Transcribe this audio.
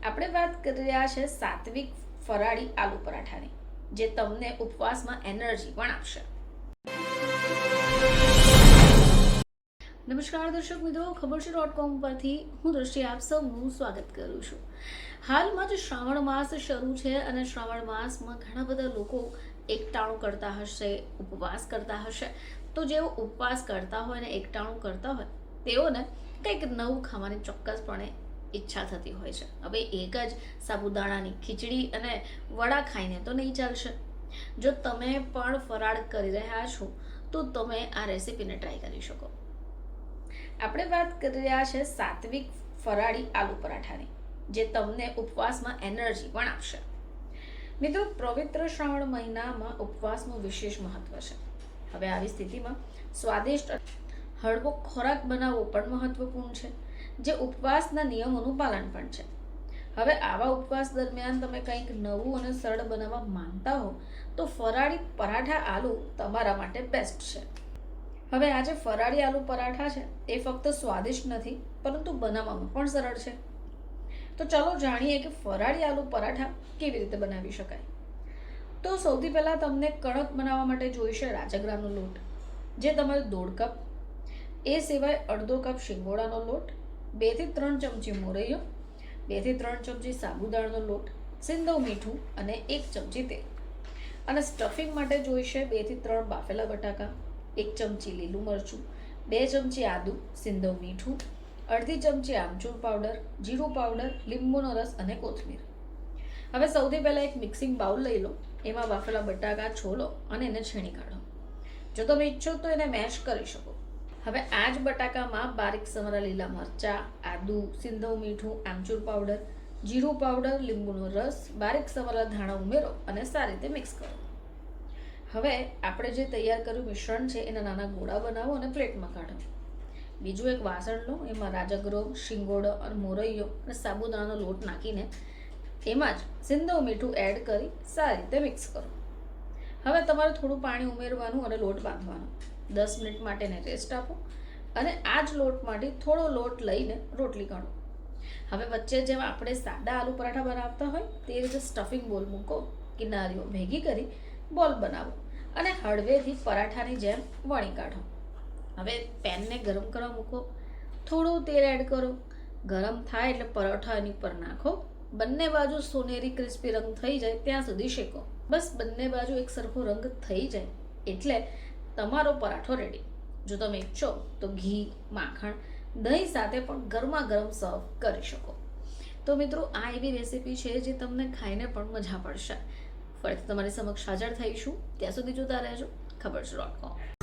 આપણે વાત કરી રહ્યા છે સાત્વિક ફરાળી આલુ પરાઠાની, જે તમને ઉપવાસમાં એનર્જી પણ આપશે. નમસ્કાર દર્શક મિત્રો, ખબરશે.com પરથી હું દ્રષ્ટિ આપ સૌનું સ્વાગત કરું છું. હાલમાં જ શ્રાવણ માસ શરૂ છે અને શ્રાવણ માસમાં ઘણા બધા લોકો એકટાણું કરતા હશે, ઉપવાસ કરતા હશે. તો જેઓ ઉપવાસ કરતા હોય ને એકટાણું કરતા હોય તેઓને કંઈક નવું ખાવાની ચોક્કસપણે ઈચ્છા થતી હોય છે. હવે એક જ સાબુદાણાની ખીચડી અને વડા ખાઈને તો નહીં ચાલશે. જો તમે પણ ફરાળ કરી રહ્યા છો તો તમે આ રેસીપીને ટ્રાય કરી શકો. આપણે વાત કરી રહ્યા છે સાત્વિક ફરાળી આલુ પરાઠાની, જે તમને ઉપવાસમાં એનર્જી પણ આપશે. મિત્રો, પવિત્ર શ્રાવણ મહિનામાં ઉપવાસનું વિશેષ મહત્વ છે. હવે આવી સ્થિતિમાં સ્વાદિષ્ટ હળવો ખોરાક બનાવવો પણ મહત્વપૂર્ણ છે, જે ઉપવાસના નિયમોનું પાલન પણ છે. હવે આવા ઉપવાસ દરમિયાન તમે કંઈક નવું અને સરળ બનાવવા માંગતા હો તો ફરાળી પરાઠા આલુ તમારા માટે બેસ્ટ છે. હવે આ જે ફરાળી આલુ પરાઠા છે એ ફક્ત સ્વાદિષ્ટ નથી, પરંતુ બનાવવામાં પણ સરળ છે. તો ચાલો જાણીએ કે ફરાળી આલુ પરાઠા કેવી રીતે બનાવી શકાય. તો સૌથી પહેલાં તમને કડક બનાવવા માટે જોઈશે રાજગરાનો લોટ, જે તમારે 1.5 કપ. એ સિવાય અડધો કપ શિંગોડાનો લોટ, 2 થી 3 ચમચી મોરૈયો, 2 થી 3 ચમચી સાબુદાણાનો લોટ, સિંધવ મીઠું અને 1 ચમચી તેલ. અને સ્ટફિંગ માટે જોઈશે 2 થી 3 બાફેલા બટાકા, 1 ચમચી લીલું મરચું, 2 ચમચી આદું, સિંધવ મીઠું, અડધી ચમચી આમચૂર પાવડર, જીરું પાવડર, લીંબુનો રસ અને કોથમીર. હવે સૌથી પહેલાં એક મિક્સિંગ બાઉલ લઈ લો. એમાં બાફેલા બટાકા છોલો અને એને છીણી કાઢો. જો તમે ઈચ્છો તો એને મેશ કરી શકો. હવે આ જ બટાકામાં બારીક સમારેલા લીલા મરચાં, આદું, સિંધવ મીઠું, આમચૂર પાવડર, જીરું પાવડર, લીંબુનો રસ, બારીક સમારેલા ધાણા ઉમેરો અને સારી રીતે મિક્સ કરો. હવે આપણે જે તૈયાર કર્યું મિશ્રણ છે એના નાના ગોળા બનાવો અને પ્લેટમાં કાઢો. બીજું એક વાસણ લો. એમાં રાજગરો, શિંગોડો અને મોરૈયો અને સાબુદાણાનો લોટ નાખીને એમાં જ સિંધવ મીઠું એડ કરી સારી રીતે મિક્સ કરો. હવે તમારે થોડું પાણી ઉમેરવાનું અને લોટ બાંધવાનો. 10 મિનિટ માટે એને રેસ્ટ આપો અને આ જ લોટમાંથી થોડો લોટ લઈને રોટલી કાઢો. હવે વચ્ચે જેમ આપણે સાદા આલુ પરાઠા બનાવતા હોય તે રીતે સ્ટફિંગ બોલ મૂકો, કિનારીઓ ભેગી કરી બોલ બનાવો અને હળવેથી પરાઠાની જેમ વણી કાઢો. હવે પેનને ગરમ કરવા મૂકો, થોડું તેલ એડ કરો. ગરમ થાય એટલે પરાઠા એની પર નાખો. બંને બાજુ સોનેરી ક્રિસ્પી રંગ થઈ જાય ત્યાં સુધી શેકો. બસ બંને બાજુ એક સરખો રંગ થઈ જાય એટલે તમારો પરાઠો રેડી. જો તમે ઈચ્છો તો ઘી, માખણ, દહીં સાથે પણ ગરમા ગરમ સર્વ કરી શકો. તો મિત્રો, આ એવી રેસીપી છે જે તમને ખાઈને પણ મજા પડશે. ફરીથી તમારી સમક્ષ હાજર થઈશું. ત્યાં સુધી જોતા રહેજો ખબરશે.com.